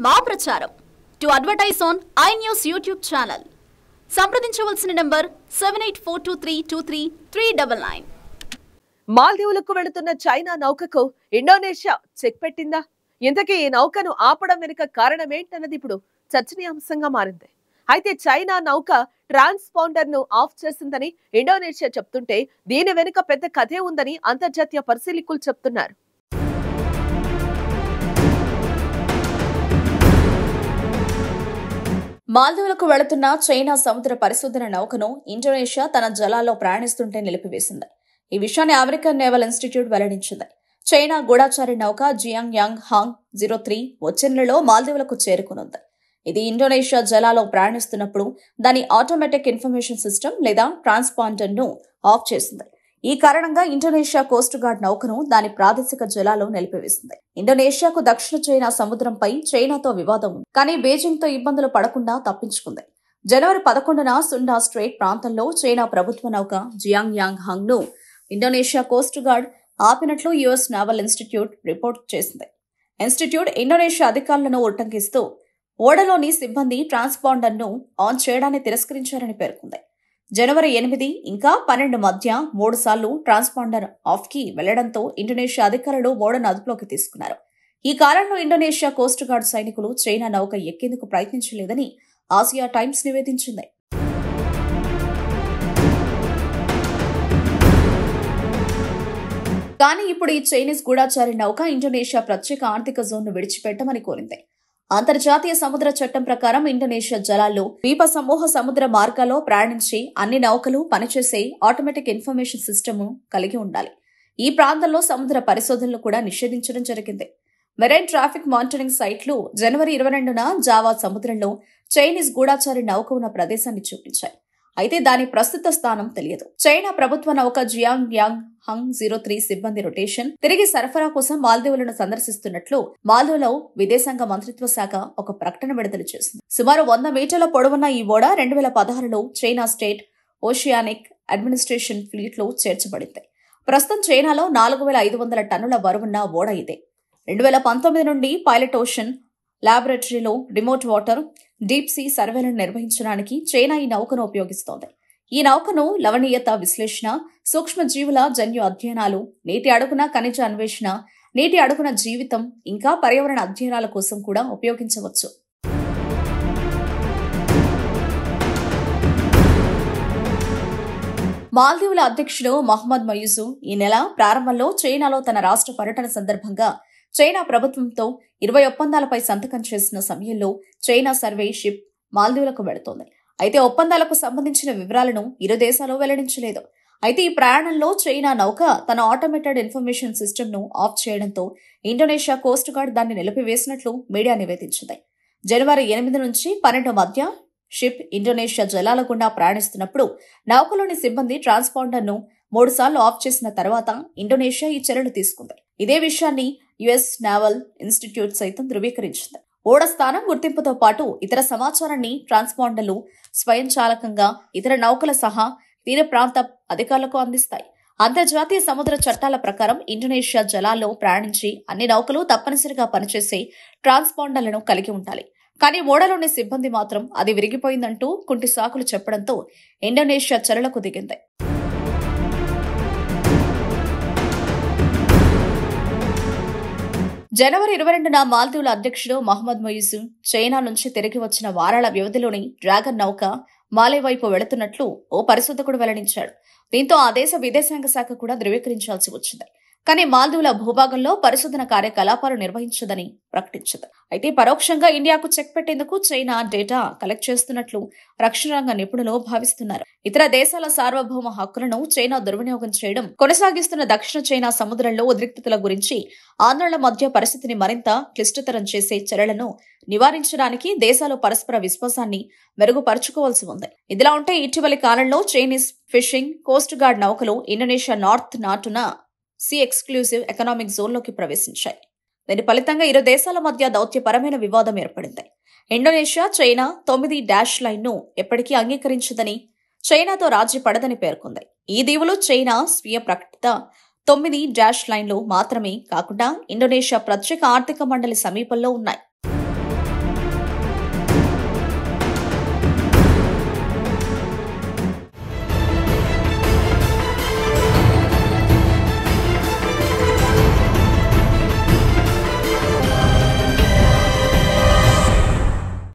మా ప్రచారం. To advertise on iNews YouTube channel సంప్రదించవలసిన నంబర్ 7842323399. మాల్దీవులకు వెళుతున్న చైనా నౌకకు ఇండోనేషియా చెక్ పెట్టిందా? ఇంతకీ ఈ నౌకను ఆపడం వెనుక కారణమేంటన్నది ఇప్పుడు చర్చనీయాంశంగా మారింది. అయితే చైనా నౌక ట్రాన్స్పాండర్ ను ఆఫ్ చేసిందని ఇండోనేషియా చెప్తుంటే దీని వెనుక పెద్ద కథే ఉందని అంతర్జాతీయ పరిశీలకులు చెప్తున్నారు. మాల్దీవులకు వెళుతున్న చైనా సముద్ర పరిశోధన నౌకను ఇండోనేషియా తన జలాల్లో ప్రయాణిస్తుంటే నిలిపివేసింది. ఈ విషయాన్ని అమెరికన్ నేవల్ ఇన్స్టిట్యూట్ వెల్లడించింది. చైనా గూఢచారి నౌక జియాంగ్ యాంగ్ హాంగ్ 03 వచ్చే నెలలో మాల్దీవులకు చేరుకునుంది. ఇది ఇండోనేషియా జలాల్లో ప్రయాణిస్తున్నప్పుడు దాని ఆటోమేటిక్ ఇన్ఫర్మేషన్ సిస్టమ్ లేదా ట్రాన్స్పాండర్ ను ఆఫ్ చేసింది. ఈ కారణంగా ఇండోనేషియా కోస్ట్ గార్డ్ నౌకను దాని ప్రాదేశిక జలాల్లో నిలిపివేసింది. ఇండోనేషియాకు దక్షిణ చైనా సముద్రంపై చైనాతో వివాదం ఉంది, కానీ బీజింగ్ తో ఇబ్బందులు పడకుండా తప్పించుకుంది. జనవరి 11న సుండా స్ట్రెయిట్ ప్రాంతంలో చైనా ప్రభుత్వ నౌక జియాంగ్ యాంగ్ హాంగ్ ను ఇండోనేషియా కోస్ట్ గార్డ్ ఆపినట్లు యుఎస్ నేవల్ ఇన్స్టిట్యూట్ రిపోర్ట్ చేసింది. ఇన్స్టిట్యూట్ ఇండోనేషియా అధికారులను ఉల్లంఘిస్తూ ఓడలోని సిబ్బంది ట్రాన్స్పాండర్ ను ఆన్ చేయడాన్ని తిరస్కరించారని పేర్కొంది. జనవరి 8 ఇంకా 12 మధ్య 3 సార్లు ట్రాన్స్పాండర్ ఆఫ్ కి వెళ్లడంతో ఇండోనేషియా అధికారులు ఓడను అదుపులోకి తీసుకున్నారు. ఈ కాలంలో ఇండోనేషియా కోస్ట్ గార్డ్ సైనికులు చైనా నౌక ఎక్కేందుకు ప్రయత్నించలేదని ఆసియా టైమ్స్ నివేదించింది. కానీ ఇప్పుడు ఈ చైనీస్ గూఢచారి నౌక ఇండోనేషియా ప్రత్యేక ఆర్థిక జోన్ ను విడిచిపెట్టమని కోరింది. అంతర్జాతీయ సముద్ర చట్టం ప్రకారం ఇండోనేషియా జలాల్లో ద్వీప సమూహ సముద్ర మార్గాల్లో ప్రయాణించి అన్ని నౌకలు పనిచేసే ఆటోమేటిక్ ఇన్ఫర్మేషన్ సిస్టమ్ కలిగి ఉండాలి. ఈ ప్రాంతంలో సముద్ర పరిశోధనలు కూడా నిషేధించడం జరిగింది. మెరైన్ ట్రాఫిక్ మానిటరింగ్ సైట్లు జనవరి 22న జావా సముద్రంలో చైనీస్ గూఢచారి నౌక ఉన్న ప్రదేశాన్ని చూపించాయి. అయితే దాని ప్రస్తుత స్థానం తెలియదు. చైనా ప్రభుత్వ నౌక జియాంగ్ యాంగ్ హాంగ్ 03 సిబ్బంది రొటేషన్ తిరిగి సరఫరా కోసం మాల్దీవులను సందర్శిస్తున్నట్లు మాల్దీవుల విదేశాంగ మంత్రిత్వ శాఖ ఒక ప్రకటన విడుదల చేసింది. సుమారు 100 మీటర్ల పొడవున్న ఈ ఓడ 2016లో China State Oceanic Administration fleet లో చేర్చబడింది. ప్రస్తుతం చైనాలో 4500 టన్నుల బరువున్న ఓడ ఇదే. 2019 నుండి పైలట్ ఓషన్ ల్యాబొరేటరీలో రిమోట్ వాటర్ డీప్ సీ సర్వేలను నిర్వహించడానికి చైనా ఈ నౌకను ఉపయోగిస్తోంది. ఈ నౌకను లవణీయత విశ్లేషణ, సూక్ష్మజీవుల జన్యు అధ్యయనాలు, నీటి అడుగున ఖనిజ అన్వేషణ, నీటి అడుగున జీవితం ఇంకా పర్యావరణ అధ్యయనాల కోసం కూడా ఉపయోగించవచ్చు. మాల్దీవుల అధ్యక్షుడు మహమ్మద్ మొయిజు ఈ నెల ప్రారంభంలో చైనాలో తన రాష్ట్ర పర్యటన సందర్భంగా చైనా ప్రభుత్వంతో 20 ఒప్పందాలపై సంతకం చేసిన సమయంలో చైనా సర్వే షిప్ మాల్దీవులకు వెళుతోంది. అయితే ఒప్పందాలకు సంబంధించిన వివరాలను ఇరు దేశాలు వెల్లడించలేదు. అయితే ఈ ప్రయాణంలో చైనా నౌక తన ఆటోమేటెడ్ ఇన్ఫర్మేషన్ సిస్టమ్ ను ఆఫ్ చేయడంతో ఇండోనేషియా కోస్ట్ గార్డ్ దాన్ని నిలిపివేసినట్లు మీడియా నివేదించింది. జనవరి 8 నుంచి 12 మధ్య షిప్ ఇండోనేషియా జలాల గుండా ప్రయాణిస్తున్నప్పుడు నౌకలోని సిబ్బంది ట్రాన్స్పాండర్ ను 3 సార్లు ఆఫ్ చేసిన తర్వాత ఇండోనేషియా ఈ చర్యలు తీసుకుంది. ఇదే విషయాన్ని యుఎస్ నేవల్ ఇన్స్టిట్యూట్ సైతం ధృవీకరించింది. ఓడ స్థానం గుర్తింపుతో పాటు ఇతర సమాచారాన్ని ట్రాన్స్పాండర్లు స్వయంచాలకంగా ఇతర నౌకల సహా తీర ప్రాంత అధికారులకు అందిస్తాయి. అంతర్జాతీయ సముద్ర చట్టాల ప్రకారం ఇండోనేషియా జలాల్లో ప్రయాణించి అన్ని నౌకలు తప్పనిసరిగా పనిచేసే ట్రాన్స్పాండర్లను కలిగి ఉండాలి. కానీ ఓడలోని సిబ్బంది మాత్రం అది విరిగిపోయిందంటూ కుంటి సాకులు చెప్పడంతో ఇండోనేషియా చర్యలకు దిగింది. జనవరి 22న మాల్దీవుల అధ్యక్షుడు మహమ్మద్ మొయిజు చైనా నుంచి తిరిగి వచ్చిన వారాల వ్యవధిలోని డ్రాగన్ నౌక మాలే వైపు వెళుతున్నట్లు ఓ పరిశోధకుడు వెల్లడించాడు. దీంతో ఆ దేశ విదేశాంగ శాఖ కూడా ధృవీకరించాల్సి వచ్చింది. కానీ మాల్దీవుల భూభాగంలో పరిశోధన కార్యకలాపాలు నిర్వహించదని ప్రకటించింది. అయితే పరోక్షంగా ఇండియాకు చెక్ పెట్టేందుకు చైనా డేటా కలెక్ట్ చేస్తున్నట్లు రక్షణ రంగ నిపుణులు భావిస్తున్నారు. ఇతర దేశాల సార్వభౌమ హక్కులను చైనా దుర్వినియోగం చేయడం, కొనసాగిస్తున్న దక్షిణ చైనా సముద్రంలో ఉద్రిక్తతల గురించి ఆందోళనల మధ్య పరిస్థితిని మరింత క్లిష్టతరం చేసే చర్యలను నివారించడానికి దేశాలు పరస్పర విశ్వాసాన్ని మెరుగుపరుచుకోవాల్సి ఉంది. ఇదిలా ఉంటే ఇటీవలి కాలంలో చైనీస్ ఫిషింగ్ కోస్ట్ గార్డ్ నౌకలు Indonesia North Natuna Sea exclusive economic జోన్లోకి ప్రవేశించాయి. దీని ఫలితంగా ఇరు దేశాల మధ్య దౌత్యపరమైన వివాదం ఏర్పడింది. ఇండోనేషియా చైనా 9 డాష్ లైన్ ను ఎప్పటికీ అంగీకరించదని, చైనాతో రాజీ పడదని పేర్కొంది. ఈ దీవులు చైనా స్వీయ ప్రకటిత 9 డాష్ లైన్లు మాత్రమే కాకుండా ఇండోనేషియా ప్రత్యేక ఆర్థిక మండలి సమీపంలో ఉన్నాయి.